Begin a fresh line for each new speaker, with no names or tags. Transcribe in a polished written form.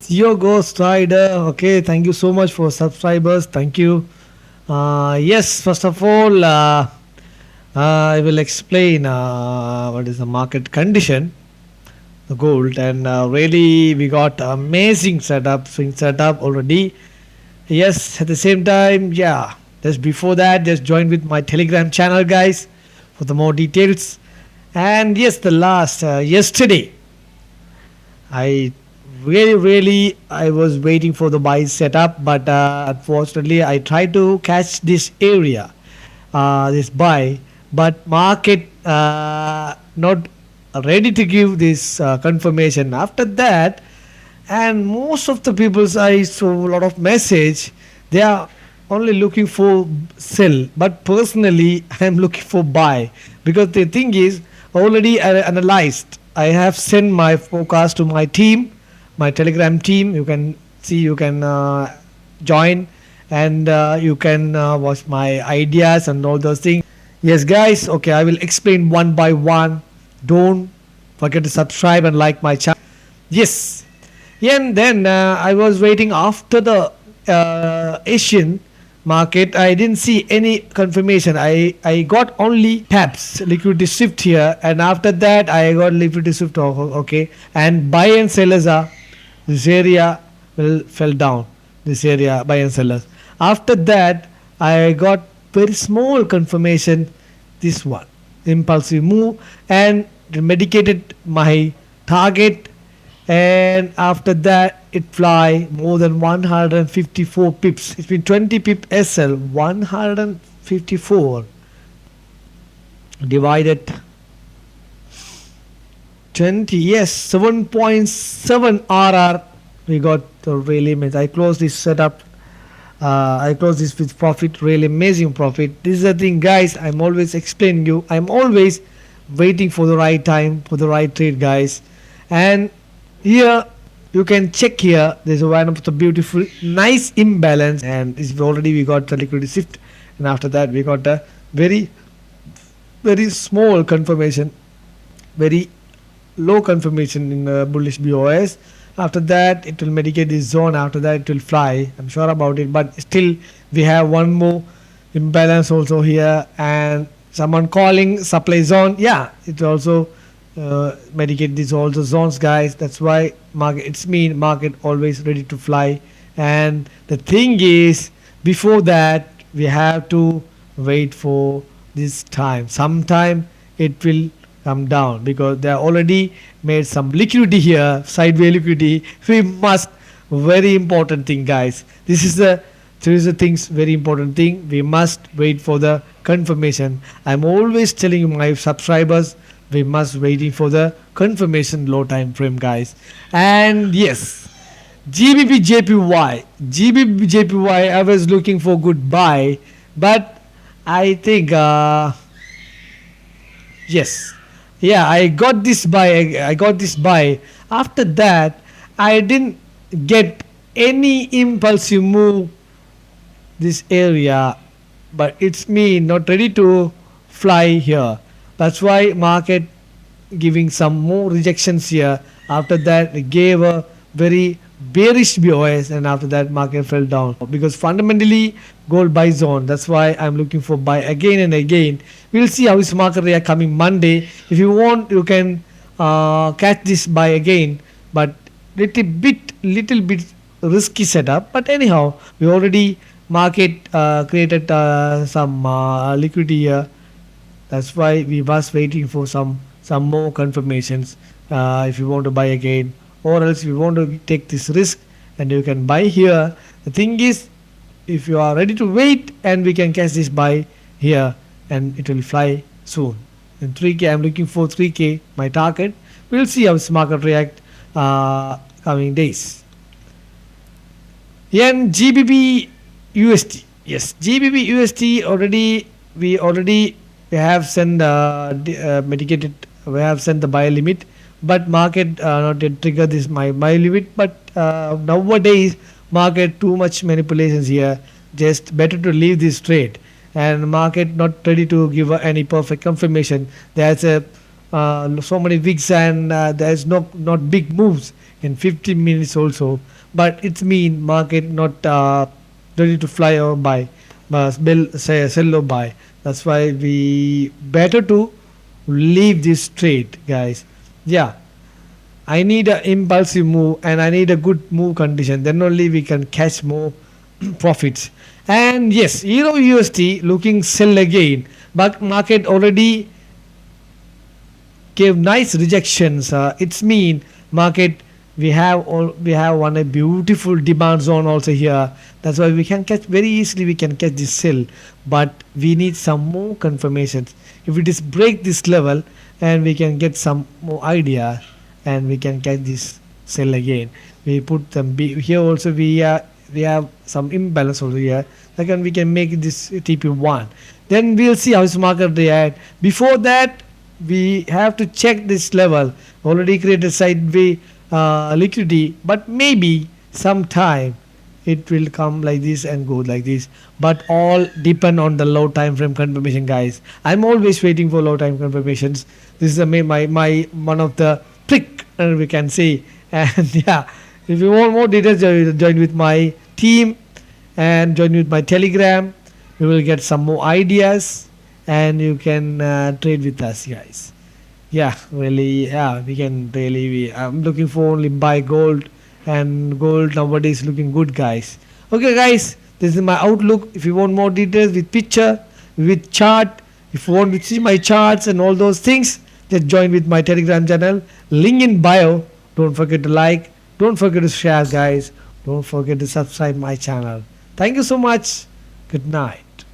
Your Ghost Rider. Okay, thank you so much for subscribers. Thank you. Yes, first of all, I will explain what is the market condition, the gold, and really we got amazing setup, swing setup already. Yes, at the same time, yeah. Just before that, just join with my Telegram channel, guys, for the more details. And yes, the last yesterday I really I was waiting for the buy setup, but unfortunately I tried to catch this area, this buy, but market not ready to give this confirmation. After that, and most of the people I saw a lot of message, they are only looking for sell, but personally I am looking for buy, because the thing is already I analyzed. I have sent my forecast to my team, my Telegram team. You can see, you can join, and you can watch my ideas and all those things. Yes, guys. Okay, I will explain one by one. Don't forget to subscribe and like my channel. Yes. Yeah, and then I was waiting after the Asian market. I didn't see any confirmation. I got only taps, liquidity shift here, and after that I got liquidity shift. Okay, and buy and sellers are, this area will fell down. This area buy and sellers. After that, I got very small confirmation. This one, impulsive move, and medicated my target, and after that it fly more than 154 pips. It's been 20 pip SL, 154 divided 20, yes, 7.7 RR. We got the really amazing. I closed this setup, I close this with profit, really amazing profit. This is the thing, guys, I'm always explaining you. I'm always waiting for the right time for the right trade, guys. And here you can check, here there's one of the beautiful nice imbalance, and it's already we got the liquidity shift, and after that we got a very small confirmation, very low confirmation in bullish BOS. After that it will medicate this zone, after that it will fly, I'm sure about it, but still we have one more imbalance also here, and someone calling supply zone. Yeah, it also medicate these also zones, guys. That's why market, it's mean market always ready to fly. And the thing is, before that we have to wait for this time. Sometime it will come down, because they are already made some liquidity here, sideways liquidity. We must, very important thing, guys. This is the things, very important thing. We must wait for the confirmation. I'm always telling you, my subscribers, we must waiting for the confirmation low time frame, guys. And yes, GBPJPY, I was looking for good buy, but I think yes, yeah, I got this buy. I got this buy. After that, I didn't get any impulsive move this area, but it's me not ready to fly here. That's why market giving some more rejections here. After that it gave a very bearish BOS, and after that market fell down, because fundamentally gold buy zone. That's why I'm looking for buy again and again. We'll see how this market react coming Monday. If you want, you can catch this buy again, but little bit risky setup. But anyhow, we already market created some liquidity here. That's why we was waiting for some more confirmations. If you want to buy again, or else you want to take this risk, and you can buy here. The thing is, if you are ready to wait, and we can catch this buy here, and it will fly soon. In 3K, I'm looking for 3K, my target. We'll see how this market react coming days. Yen GBP USD. Yes, GBP USD already we have sent mitigated. We have sent the buy limit, but market not yet trigger this my buy limit. But nowadays market too much manipulations here. Just better to leave this trade, and market not ready to give any perfect confirmation. There's a so many wigs, and there's not big moves in 15 minutes also, but it's mean market not ready to fly or buy, but sell or buy. That's why we better to leave this trade, guys. Yeah, I need a impulsive move and I need a good move condition. Then only we can catch more profits. And yes, Euro USD looking sell again, but market already gave nice rejections. It's mean market we have one a beautiful demand zone also here. That's why we can catch very easily. We can catch this sell, but we need some more confirmations. If it is break this level, and we can get some more idea, and we can catch this sell again. We put them here also. We have some imbalance over here. Again, we can make this TP1. Then we'll see how this market react. Before that, we have to check this level. Already created sideway liquidity, but maybe sometime it will come like this and go like this. But all depend on the low time frame confirmation, guys. I'm always waiting for low time confirmations. This is my one of the trick, we can say. And yeah, if you want more details, join with my team and join with my Telegram. You will get some more ideas and you can trade with us, guys. Yeah, really, yeah, we can really. I'm looking for only buy gold, and gold nowadays looking good, guys. Okay, guys, this is my outlook. If you want more details with picture, with chart, if you want to see my charts and all those things, just join with my Telegram channel. Link in bio. Don't forget to like. Don't forget to share, guys. Don't forget to subscribe my channel. Thank you so much. Good night.